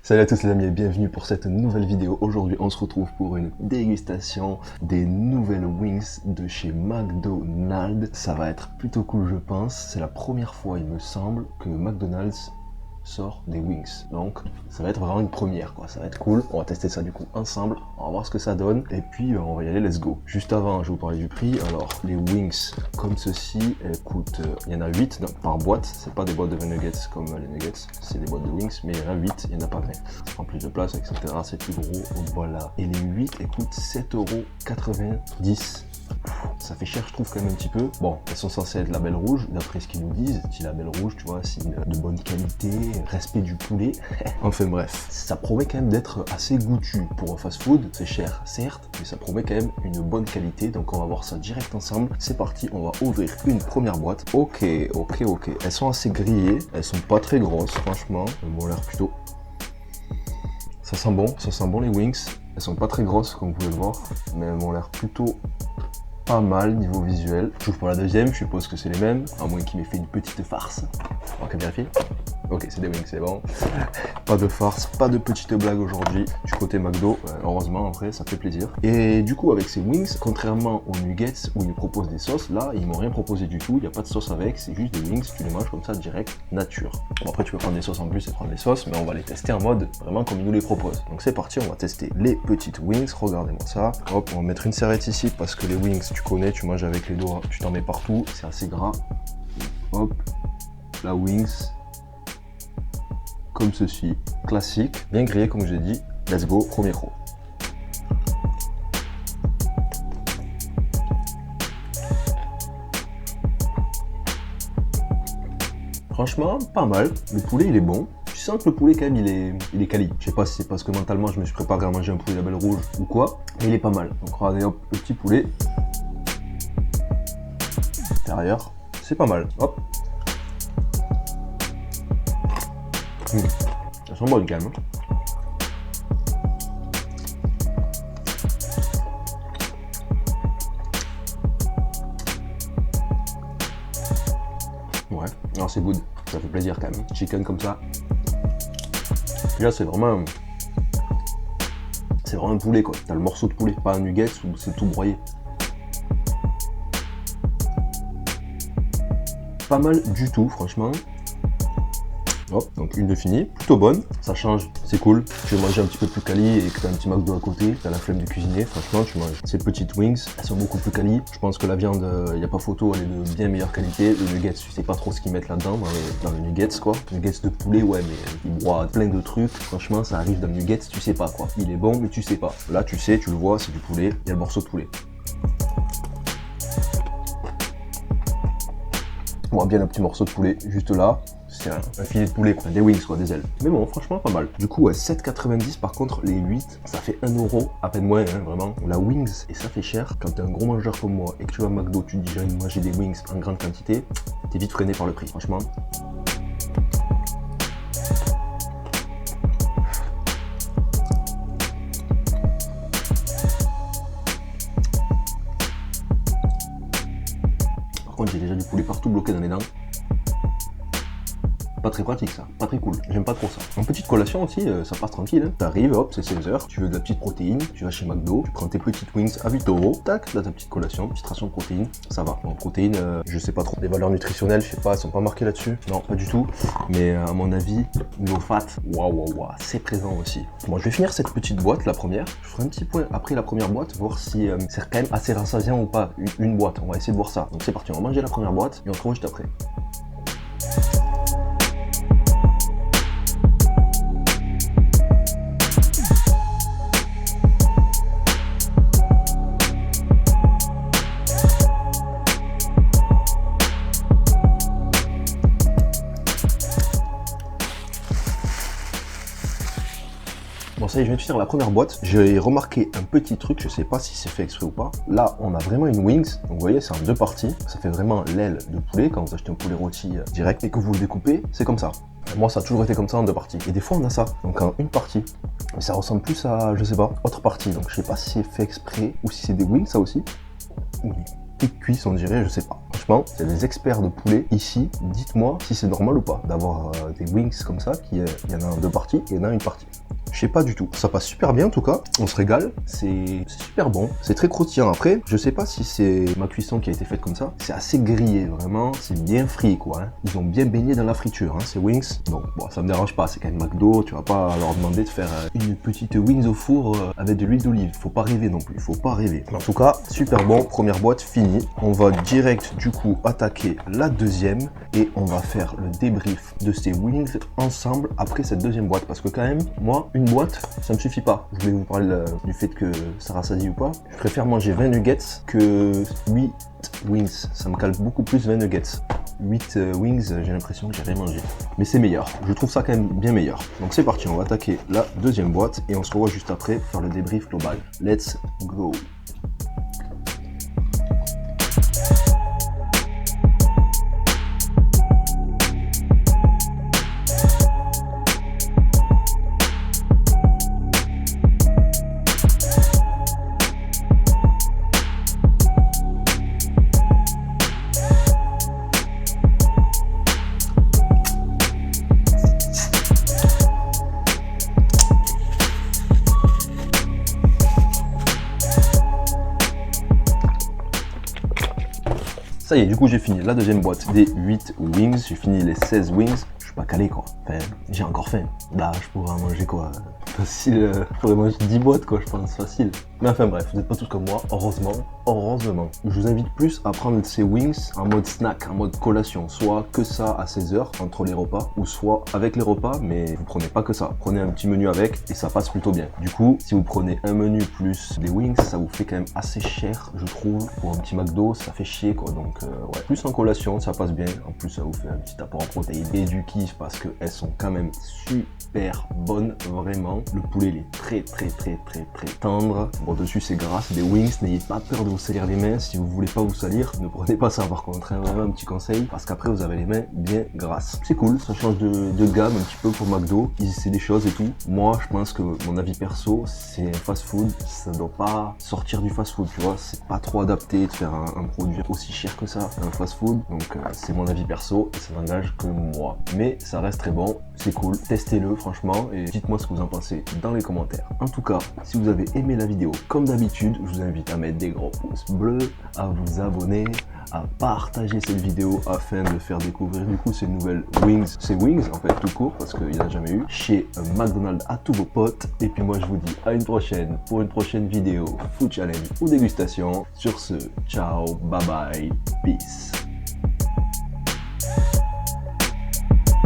Salut à tous les amis et bienvenue pour cette nouvelle vidéo. Aujourd'hui on se retrouve pour une dégustation des nouvelles wings de chez McDonald's. Ça va être plutôt cool je pense. C'est la première fois il me semble que McDonald's sort des wings. Donc ça va être vraiment une première quoi, ça va être cool. On va tester ça du coup ensemble, on va voir ce que ça donne et puis on va y aller, let's go. Juste avant je vais vous parler du prix. Alors les wings comme ceci, elles coûtent, il y en a 8 donc, par boîte, c'est pas des boîtes de nuggets comme les nuggets, c'est des boîtes de wings mais il y en a 8, il n'y en a pas 20. Ça prend plus de place etc, c'est plus gros, voilà. Et les 8 elles coûtent 7,90 €. Ça fait cher je trouve quand même un petit peu. Bon, elles sont censées être label rouge, d'après ce qu'ils nous disent. Si label rouge, tu vois, signe de bonne qualité, respect du poulet. Enfin bref, ça promet quand même d'être assez goûtu. Pour un fast food, c'est cher, certes, mais ça promet quand même une bonne qualité. Donc on va voir ça direct ensemble. C'est parti, on va ouvrir une première boîte. Ok. Elles sont assez grillées, elles sont pas très grosses, franchement. Elles m'ont l'air plutôt... ça sent bon les wings. Elles sont pas très grosses comme vous pouvez le voir, mais elles m'ont l'air plutôt pas mal niveau visuel. J'ouvre pour la deuxième, je suppose que c'est les mêmes, à moins qu'il m'ait fait une petite farce. On va vérifier. Ok, c'est des wings, c'est bon. Pas de farce, pas de petite blague aujourd'hui du côté McDo. Heureusement, après, ça fait plaisir. Et du coup, avec ces wings, contrairement aux nuggets où ils nous proposent des sauces, là, ils m'ont rien proposé du tout. Il n'y a pas de sauce avec, c'est juste des wings. Tu les manges comme ça, direct, nature. Bon, après, tu peux prendre des sauces en plus et prendre des sauces, mais on va les tester en mode vraiment comme ils nous les proposent. Donc c'est parti, on va tester les petites wings. Regardez-moi ça. Hop, on va mettre une serviette ici parce que les wings, tu connais, tu manges avec les doigts, tu t'en mets partout, c'est assez gras. Hop, la wings. Comme ceci, classique, bien grillé comme j'ai dit. Let's go, premier croc. Franchement, pas mal. Le poulet, il est bon. Tu sens que le poulet, quand même, il est quali. Je sais pas si c'est parce que mentalement, je me suis préparé à manger un poulet label rouge ou quoi, mais il est pas mal. Donc regardez, hop, le petit poulet. Intérieur, c'est pas mal. Hop. Elles sont bonnes quand même. Ouais, alors c'est good, ça fait plaisir quand même. Chicken comme ça. Puis là c'est vraiment un poulet quoi. T'as le morceau de poulet, pas un nuggets où c'est tout broyé. Pas mal du tout franchement. Hop, donc une de finie, plutôt bonne, ça change, c'est cool. Tu veux manger un petit peu plus quali et que tu as un petit McDo à côté, tu as la flemme de cuisiner, franchement tu manges ces petites wings, elles sont beaucoup plus quali. Je pense que la viande, il n'y a pas photo, elle est de bien meilleure qualité. Le nuggets, tu sais pas trop ce qu'ils mettent là-dedans, dans les nuggets quoi. Nuggets de poulet, ouais, mais ils broient plein de trucs, franchement ça arrive dans le nuggets, tu sais pas quoi. Il est bon, mais tu sais pas. Là tu sais, tu le vois, c'est du poulet, il y a le morceau de poulet. On voit bien un petit morceau de poulet juste là. C'est un filet de poulet, quoi, des wings, quoi, des ailes. Mais bon, franchement, pas mal. Du coup, à 7,90 par contre, les 8, ça fait 1 €, à peine moins, hein, vraiment. La wings, et ça fait cher. Quand t'es un gros mangeur comme moi et que tu vas à McDo, tu te dis j'ai envie de manger des wings en grande quantité, t'es vite freiné par le prix, franchement. Par contre, j'ai déjà du poulet partout bloqué dans les dents. Pas très pratique ça, pas très cool, j'aime pas trop ça. En petite collation aussi, ça passe tranquille, hein. T'arrives, hop, c'est 16 h, tu veux de la petite protéine, tu vas chez McDo, tu prends tes petites wings à 8 €, tac, là ta petite collation, petite ration de protéines, ça va. En protéines, je sais pas trop, des valeurs nutritionnelles, je sais pas, elles sont pas marquées là-dessus, non, pas du tout, mais à mon avis, niveau fat, waouh, c'est présent aussi. Bon, je vais finir cette petite boîte, la première, je ferai un petit point après la première boîte, voir si c'est quand même assez rassasiant ou pas, une boîte, on va essayer de voir ça. Donc c'est parti, on va manger la première boîte et on se retrouve juste après. Bon ça y est, je viens de finir la première boîte. J'ai remarqué un petit truc, je sais pas si c'est fait exprès ou pas. Là, on a vraiment une wings. Donc vous voyez, c'est en deux parties. Ça fait vraiment l'aile de poulet. Quand vous achetez un poulet rôti direct et que vous le découpez, c'est comme ça. Moi, ça a toujours été comme ça en deux parties. Et des fois, on a ça. Donc en une partie. Mais ça ressemble plus à, je sais pas, autre partie. Donc je sais pas si c'est fait exprès ou si c'est des wings, ça aussi. Ou des petites cuisses, on dirait, je sais pas. Franchement, il y a des experts de poulet ici. Dites-moi si c'est normal ou pas d'avoir des wings comme ça, qui y en a en deux parties et il y en a une partie. Je sais pas du tout. Ça passe super bien en tout cas. On se régale. C'est super bon. C'est très croustillant. Après, je sais pas si c'est ma cuisson qui a été faite comme ça. C'est assez grillé, vraiment. C'est bien frit, quoi. Hein. Ils ont bien baigné dans la friture, hein, ces wings. Donc, bon, ça me dérange pas. C'est quand même McDo. Tu vas pas leur demander de faire une petite wings au four avec de l'huile d'olive. Faut pas rêver non plus. Faut pas rêver. Mais en tout cas, super bon. Première boîte finie. On va direct, du coup, attaquer la deuxième. Et on va faire le débrief de ces wings ensemble après cette deuxième boîte. Parce que quand même, moi, une boîte, ça me suffit pas. Je vais vous parler du fait que ça rassasie ou pas. Je préfère manger 20 nuggets que 8 wings. Ça me cale beaucoup plus 20 nuggets. 8 wings, j'ai l'impression que j'ai rien mangé. Mais c'est meilleur. Je trouve ça quand même bien meilleur. Donc c'est parti, on va attaquer la deuxième boîte et on se revoit juste après pour faire le débrief global. Let's go! Ça y est, du coup j'ai fini la deuxième boîte des 8 wings, j'ai fini les 16 wings, je suis pas calé quoi, enfin, j'ai encore faim. Là je pourrais en manger quoi, facile, je pourrais manger 10 boîtes quoi, je pense, facile. Mais enfin bref, vous n'êtes pas tous comme moi, heureusement. Je vous invite plus à prendre ces wings en mode snack, en mode collation, soit que ça à 16h entre les repas, ou soit avec les repas, mais vous prenez pas que ça, prenez un petit menu avec et ça passe plutôt bien. Du coup, si vous prenez un menu plus des wings, ça vous fait quand même assez cher, je trouve, pour un petit McDo, ça fait chier quoi, donc ouais, plus en collation, ça passe bien, en plus ça vous fait un petit apport en protéines et du kiff parce qu'elles sont quand même super bonnes, vraiment. Le poulet il est très tendre. Bon, dessus c'est gras, c'est des wings, n'ayez pas peur de vous salir les mains. Si vous voulez pas vous salir, ne prenez pas ça par contre, hein, vraiment un petit conseil, parce qu'après vous avez les mains bien grasses. C'est cool, ça change de gamme un petit peu pour McDo, ils essaient des choses et tout. Moi je pense que mon avis perso, c'est un fast food, ça doit pas sortir du fast food, tu vois, c'est pas trop adapté de faire un produit aussi cher que ça, un fast food, donc c'est mon avis perso et ça n'engage que moi. Mais ça reste très bon, c'est cool, testez-le franchement et dites-moi ce que vous en pensez dans les commentaires. En tout cas, si vous avez aimé la vidéo, comme d'habitude, je vous invite à mettre des gros pouces bleus, à vous abonner, à partager cette vidéo afin de faire découvrir du coup ces nouvelles wings, ces wings en fait tout court parce qu'il n'y en a jamais eu, chez McDonald's à tous vos potes. Et puis moi je vous dis à une prochaine pour une prochaine vidéo food challenge ou dégustation. Sur ce, ciao, bye bye, peace.